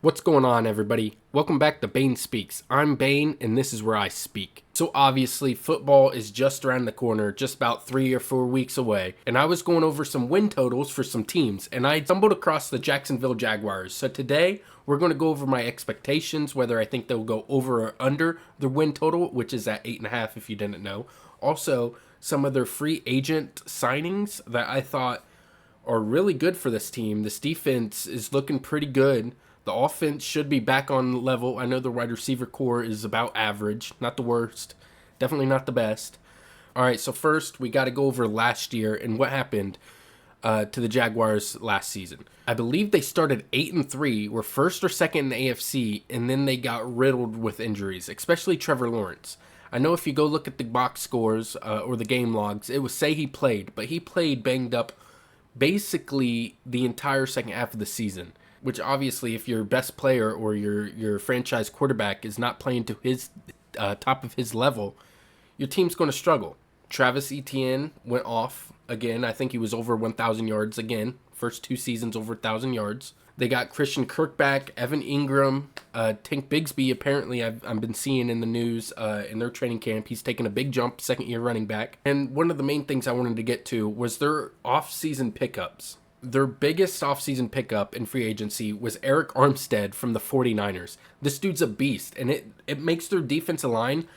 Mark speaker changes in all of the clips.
Speaker 1: What's going on, everybody? Welcome back to Bane Speaks. I'm Bane, and this is where I speak. So obviously, football is just around the corner, just about 3 or 4 weeks away, and I was going over some win totals for some teams, and I stumbled across the Jacksonville Jaguars. So today, we're going to go over my expectations, whether I think they'll go over or under the win total, which is at 8.5 if you didn't know. Also, some of their free agent signings that I thought are really good for this team. This defense is looking pretty good. The offense should be back on level. I know the wide receiver core is about average, not the worst, definitely not the best. All right, so first we got to go over last year and what happened to the Jaguars last season. I believe they started 8-3, were first or second in the AFC, and then they got riddled with injuries, especially Trevor Lawrence. I know if you go look at the box scores or the game logs, it would say he played, but he played banged up basically the entire second half of the season. Which obviously, if your best player or your franchise quarterback is not playing to his top of his level, your team's going to struggle. Travis Etienne went off again. I think he was over 1,000 yards again. First 2 seasons over 1,000 yards. They got Christian Kirk back, Evan Ingram, Tank Bigsby. Apparently, I've been seeing in the news in their training camp, he's taken a big jump, second-year running back. And one of the main things I wanted to get to was their off-season pickups. Their biggest offseason pickup in free agency was Eric Armstead from the 49ers. This dude's a beast, and it makes their defensive line,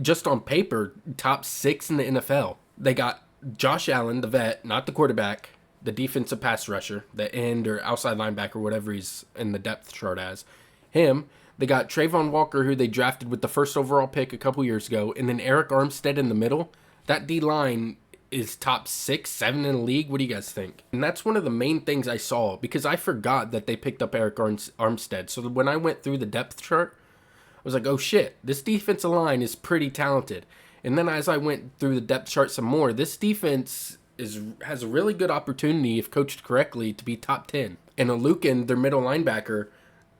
Speaker 1: just on paper, top 6 in the NFL. They got Josh Allen, the vet, not the quarterback, the defensive pass rusher, the end or outside linebacker, whatever he's in the depth chart as. Him. They got Trayvon Walker, who they drafted with the first overall pick a couple years ago, and then Eric Armstead in the middle. That D-line is top 6, 7 in the league. What do you guys think? And that's one of the main things I saw because I forgot that they picked up Eric Armstead. So when I went through the depth chart, I was like, oh shit, this defensive line is pretty talented. And then as I went through the depth chart some more, this defense has a really good opportunity, if coached correctly, to be top 10. And Alukin, their middle linebacker,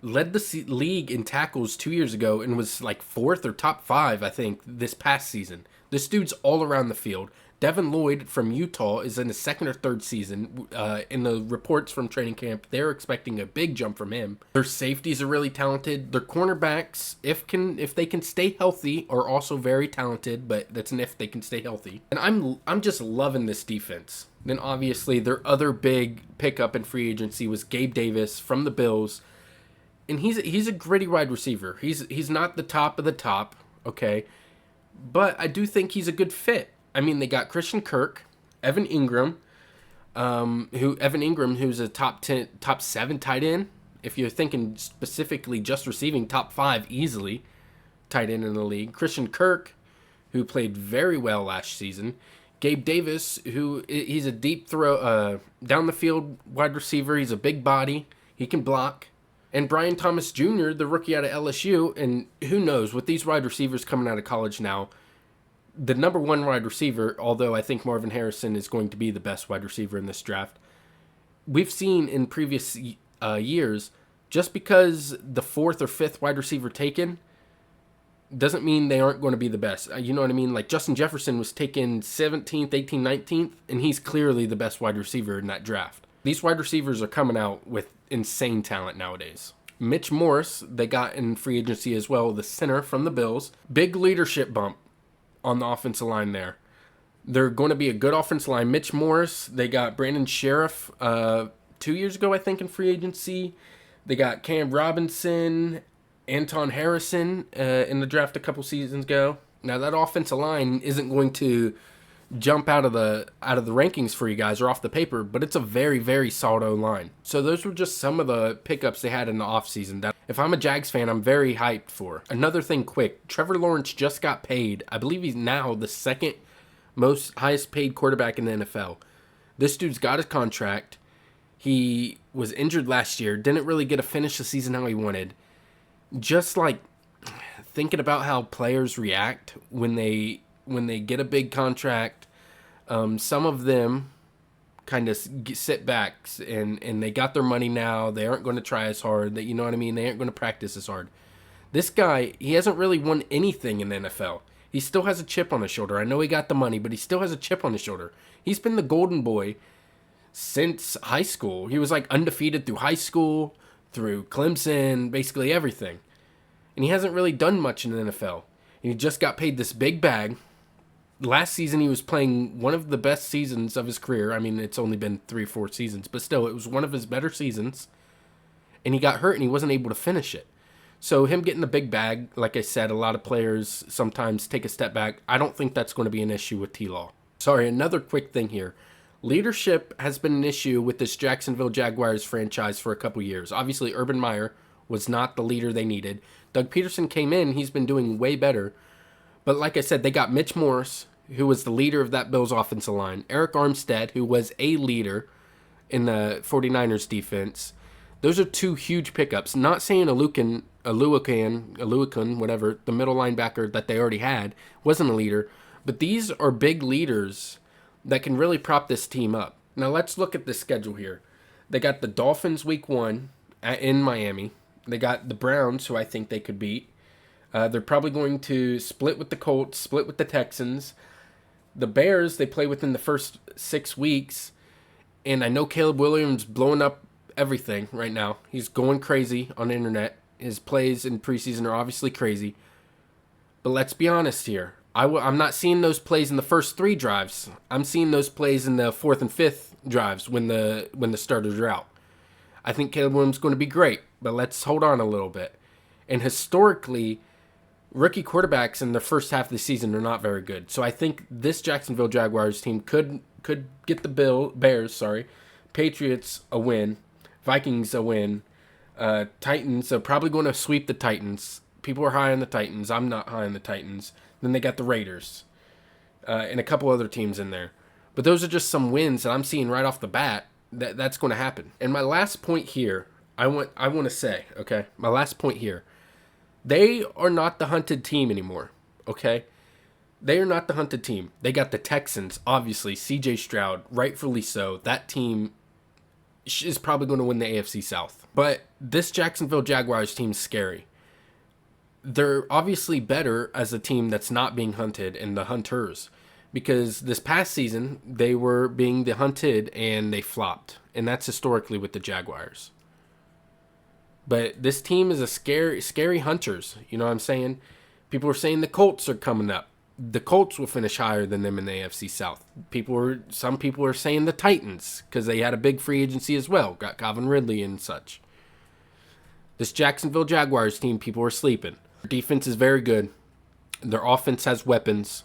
Speaker 1: led the league in tackles 2 years ago and was like 4th or top 5, I think, this past season. This dude's all around the field. Devin Lloyd from Utah is in his 2nd or 3rd season. In the reports from training camp, they're expecting a big jump from him. Their safeties are really talented. Their cornerbacks, if they can stay healthy, are also very talented, but that's an if they can stay healthy. And I'm just loving this defense. Then obviously their other big pickup in free agency was Gabe Davis from the Bills. And he's a gritty wide receiver. He's not the top of the top, okay? But I do think he's a good fit. I mean, they got Christian Kirk, Evan Ingram, who's a top 7 tight end. If you're thinking specifically just receiving, top 5 easily tight end in the league. Christian Kirk, who played very well last season. Gabe Davis, who he's a deep throw, down the field wide receiver. He's a big body. He can block. And Brian Thomas Jr., the rookie out of LSU. And who knows, with these wide receivers coming out of college now, the number 1 wide receiver, although I think Marvin Harrison is going to be the best wide receiver in this draft, we've seen in previous years, just because the 4th or 5th wide receiver taken doesn't mean they aren't going to be the best. You know what I mean? Like Justin Jefferson was taken 17th, 18th, 19th, and he's clearly the best wide receiver in that draft. These wide receivers are coming out with insane talent nowadays. Mitch Morse, they got in free agency as well, the center from the Bills. Big leadership bump on the offensive line there. They're going to be a good offensive line. Mitch Morse, they got Brandon Sheriff 2 years ago, I think, in free agency. They got Cam Robinson, Anton Harrison in the draft a couple seasons ago. Now, that offensive line isn't going to jump out of the rankings for you guys or off the paper, but it's a very, very solid O-line. So those were just some of the pickups they had in the offseason that if I'm a Jags fan, I'm very hyped for. Another thing quick, Trevor Lawrence just got paid. I believe he's now the 2nd highest paid quarterback in the NFL. This dude's got his contract. He was injured last year, didn't really get to finish the season how he wanted. Just like thinking about how players react when they get a big contract, some of them kind of sit back and they got their money now. They aren't going to try as hard. You know what I mean? They aren't going to practice as hard. This guy, he hasn't really won anything in the NFL. He still has a chip on his shoulder. I know he got the money, but he still has a chip on his shoulder. He's been the golden boy since high school. He was like undefeated through high school, through Clemson, basically everything. And he hasn't really done much in the NFL. And he just got paid this big bag. Last season, he was playing one of the best seasons of his career. I mean, it's only been 3 or 4 seasons, but still, it was one of his better seasons. And he got hurt and he wasn't able to finish it. So him getting the big bag, like I said, a lot of players sometimes take a step back. I don't think that's going to be an issue with T-Law. Sorry, another quick thing here. Leadership has been an issue with this Jacksonville Jaguars franchise for a couple years. Obviously, Urban Meyer was not the leader they needed. Doug Peterson came in. He's been doing way better. But like I said, they got Mitch Morse, who was the leader of that Bills offensive line. Eric Armstead, who was a leader in the 49ers defense. Those are 2 huge pickups. Not saying Alukan, whatever, the middle linebacker that they already had, wasn't a leader. But these are big leaders that can really prop this team up. Now let's look at the schedule here. They got the Dolphins week 1 in Miami. They got the Browns, who I think they could beat. They're probably going to split with the Colts, split with the Texans. The Bears, they play within the first 6 weeks. And I know Caleb Williams blowing up everything right now. He's going crazy on the internet. His plays in preseason are obviously crazy. But let's be honest here. I'm not seeing those plays in the first 3 drives. I'm seeing those plays in the 4th and 5th drives when the starters are out. I think Caleb Williams is going to be great, but let's hold on a little bit. And historically, rookie quarterbacks in the first half of the season are not very good. So I think this Jacksonville Jaguars team could get the Bears, Patriots a win, Vikings a win, Titans are probably going to sweep the Titans. People are high on the Titans. I'm not high on the Titans. Then they got the Raiders and a couple other teams in there. But those are just some wins that I'm seeing right off the bat that's going to happen. And my last point here, I want to say, okay, my last point here, they are not the hunted team anymore, okay? They are not the hunted team. They got the Texans, obviously, C.J. Stroud, rightfully so. That team is probably going to win the AFC South. But this Jacksonville Jaguars team is scary. They're obviously better as a team that's not being hunted and the hunters. Because this past season, they were being the hunted and they flopped. And that's historically with the Jaguars. But this team is a scary hunters. You know what I'm saying? People are saying the Colts are coming up. The Colts will finish higher than them in the AFC South. Some people are saying the Titans because they had a big free agency as well. Got Calvin Ridley and such. This Jacksonville Jaguars team, people are sleeping. Their defense is very good. Their offense has weapons.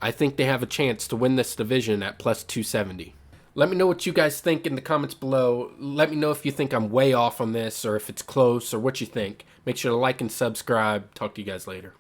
Speaker 1: I think they have a chance to win this division at plus 270. Let me know what you guys think in the comments below. Let me know if you think I'm way off on this or if it's close or what you think. Make sure to like and subscribe. Talk to you guys later.